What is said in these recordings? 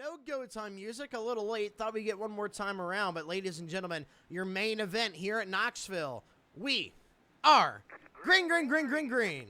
No go time music, a little late. Thought we'd get one more time around, but ladies and gentlemen, your main event here at Knoxville. We are Green, Green, Green, Green, Green.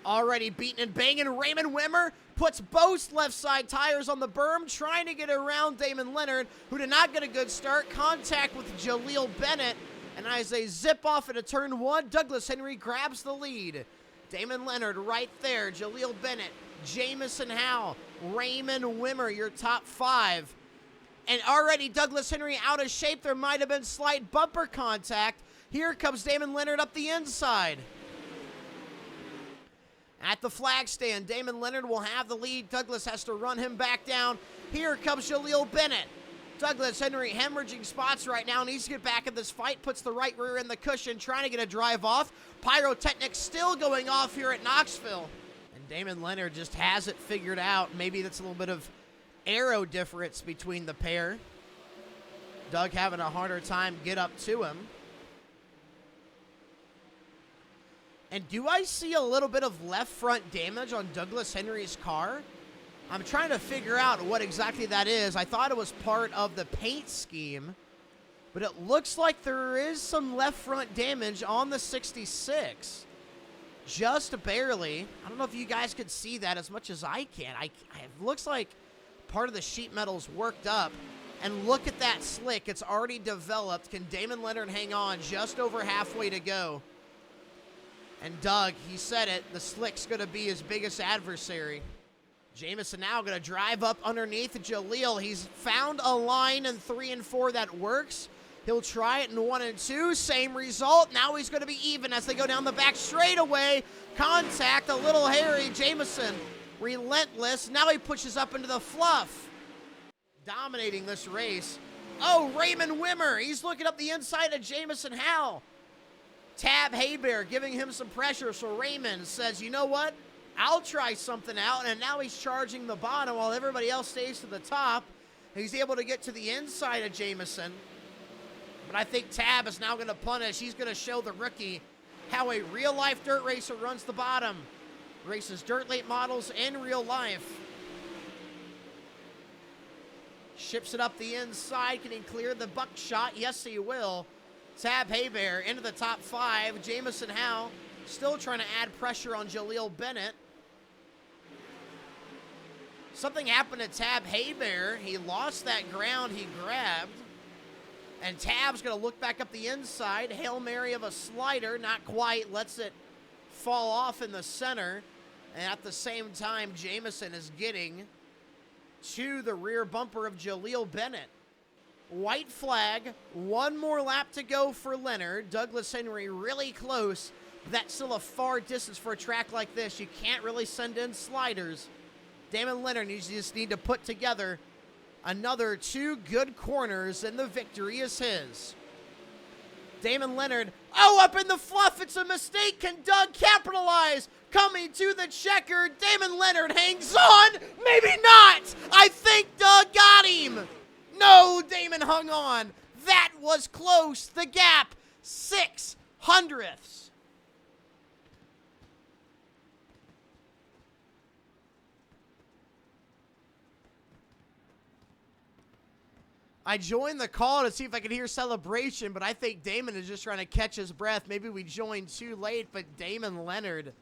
Already beating and banging, Raymond Wimmer puts both left side tires on the berm, trying to get around Damon Leonard, who did not get a good start. Contact with Jaleel Bennett, and as they zip off into turn one, Douglas Henry grabs the lead. Damon Leonard right there, Jaleel Bennett, Jamison Howe, Raymond Wimmer, your top five. And already Douglas Henry out of shape. There might have been slight bumper contact. Here comes Damon Leonard up the inside. At the flag stand, Damon Leonard will have the lead. Douglas has to run him back down. Here comes Jaleel Bennett. Douglas Henry hemorrhaging spots right now, needs to get back in this fight, puts the right rear in the cushion, trying to get a drive off. Pyrotechnics still going off here at Knoxville. And Damon Leonard just has it figured out. Maybe that's a little bit of aero difference between the pair. Doug having a harder time get up to him. And do I see a little bit of left front damage on Douglas Henry's car? I'm trying to figure out what exactly that is. I thought it was part of the paint scheme, but it looks like there is some left front damage on the 66. Just barely. I don't know if you guys could see that as much as I can. It looks like part of the sheet metal's worked up. And look at that slick. It's already developed. Can Damon Leonard hang on? Just over halfway to go. And Doug, he said it, the slick's going to be his biggest adversary. Jamison now going to drive up underneath Jaleel. He's found a line in 3 and 4 that works. He'll try it in 1 and 2. Same result. Now he's going to be even as they go down the back straightaway. Contact, a little hairy. Jamison, relentless. Now he pushes up into the fluff. Dominating this race. Oh, Raymond Wimmer. He's looking up the inside of Jamison Howe. Tab Haybear giving him some pressure. So Raymond says, you know what? I'll try something out, and now he's charging the bottom while everybody else stays to the top. He's able to get to the inside of Jamison. But I think Tab is now going to punish. He's going to show the rookie how a real-life dirt racer runs the bottom. Races dirt late models in real life. Ships it up the inside. Can he clear the buckshot? Yes, he will. Tab Haybear into the top 5. Jamison Howe still trying to add pressure on Jaleel Bennett. Something happened to Tab Haybear. He lost that ground he grabbed. And Tab's going to look back up the inside. Hail Mary of a slider. Not quite. Lets it fall off in the center. And at the same time, Jamison is getting to the rear bumper of Jaleel Bennett. White flag. One more lap to go for Leonard. Douglas Henry really close. That's still a far distance for a track like this. You can't really send in sliders. Damon Leonard, you just need to put together another 2 good corners, and the victory is his. Damon Leonard, oh, up in the fluff. It's a mistake. Can Doug capitalize? Coming to the checker. Damon Leonard hangs on. Maybe not. I think Doug got him. No, Damon hung on. That was close. The gap, 6/100ths. I joined the call to see if I could hear celebration, but I think Damon is just trying to catch his breath. Maybe we joined too late, but Damon Leonard,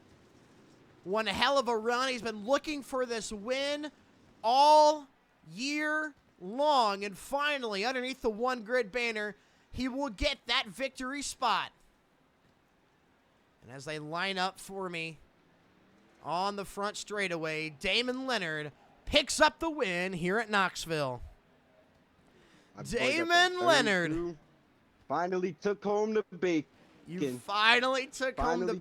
one hell of a run. He's been looking for this win all year long, and finally, underneath the one grid banner, he will get that victory spot. And as they line up for me on the front straightaway, Damon Leonard picks up the win here at Knoxville. Damon Leonard finally took home the bacon. You finally took home the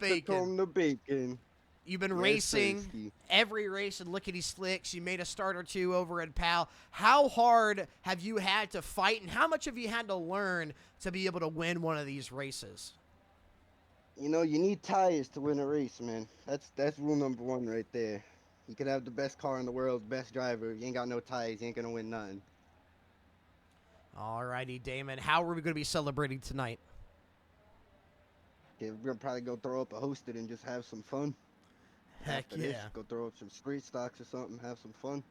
bacon. You've been racing every race in Lickity Slicks. You made a start or 2 over at PAL. How hard have you had to fight, and how much have you had to learn to be able to win one of these races? You know, you need tires to win a race, man. That's rule number 1 right there. You can have the best car in the world, best driver. You ain't got no tires, you ain't gonna win nothing. All righty, Damon. How are we going to be celebrating tonight? Yeah, we're gonna probably go throw up a hosted and just have some fun. Heck After this, yeah. go throw up some street stocks or something, have some fun.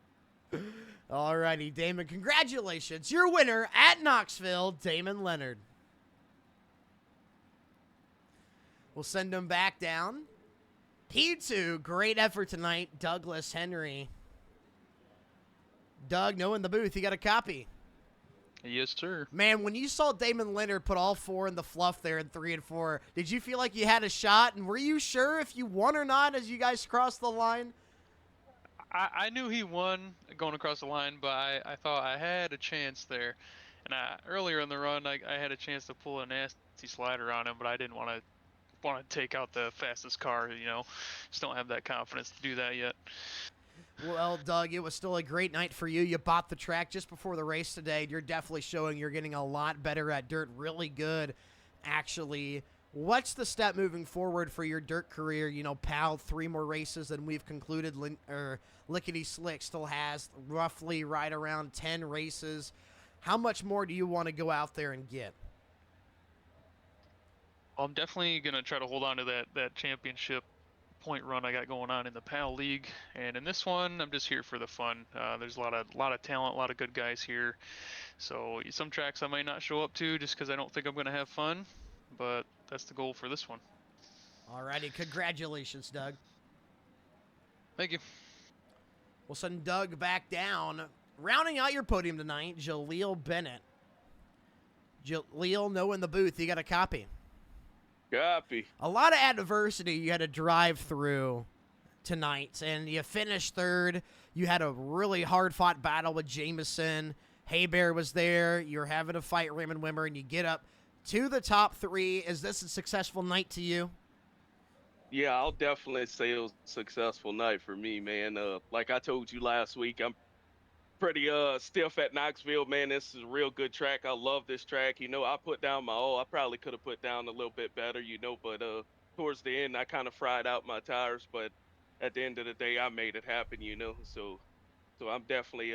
Alrighty, Damon, congratulations. Your winner at Knoxville, Damon Leonard. We'll send him back down. P2, great effort tonight, Douglas Henry. Doug, no in the booth, you got a copy. Yes, sir. Man, when you saw Damon Leonard put all 4 in the fluff there in 3 and 4, did you feel like you had a shot? And were you sure if you won or not as you guys crossed the line? I knew he won going across the line, but I thought I had a chance there. And earlier in the run, I had a chance to pull a nasty slider on him, but I didn't want to take out the fastest car. Just don't have that confidence to do that yet. Well, Doug, it was still a great night for you. You bought the track just before the race today. You're definitely showing you're getting a lot better at dirt. Really good, actually. What's the step moving forward for your dirt career? Pal, 3 more races than we've concluded. Lickity Slick still has roughly right around 10 races. How much more do you want to go out there and get? Well, I'm definitely going to try to hold on to that championship point run I got going on in the PAL League, and in this one I'm just here for the fun. There's a lot of talent, a lot of good guys here, so some tracks I might not show up to just because I don't think I'm going to have fun, but that's the goal for this one. Alrighty, congratulations, Doug. Thank you. We'll send Doug back down. Rounding out your podium tonight, Jaleel Bennett. Jaleel, no in the booth, you got a copy. Copy. A lot of adversity you had to drive through tonight, and you finished 3rd. You had a really hard-fought battle with Jameson. Haybear was there. You're having to fight Raymond Wimmer, and you get up to the top 3. Is this a successful night to you? Yeah, I'll definitely say it was a successful night for me, man. Like I told you last week, I'm pretty stiff at Knoxville, man. This is a real good track. I love this track. I put down my all. I probably could have put down a little bit better, but towards the end I kind of fried out my tires, but at the end of the day I made it happen, So I'm definitely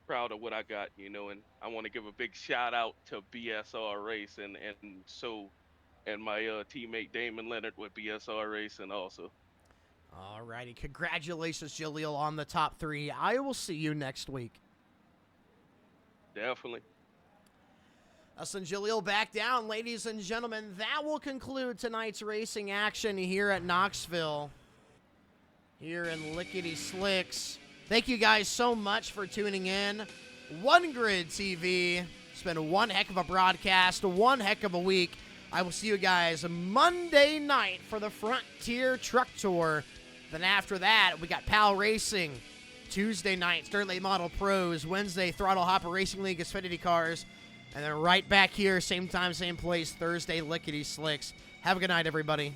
proud of what I got, and I want to give a big shout out to BSR Race and my teammate Damon Leonard with BSR Racing also. All righty. Congratulations, Jaleel, on the top 3. I will see you next week. Definitely. I'll send Jaleel back down, ladies and gentlemen. That will conclude tonight's racing action here at Knoxville, here in Lickety Slicks. Thank you guys so much for tuning in. One Grid TV. It's been one heck of a broadcast, one heck of a week. I will see you guys Monday night for the Frontier Truck Tour. Then after that, we got PAL Racing. Tuesday night, Dirt Late Model Pros. Wednesday, Throttle Hopper Racing League Xfinity Cars. And then right back here, same time, same place, Thursday, Lickety Slicks. Have a good night, everybody.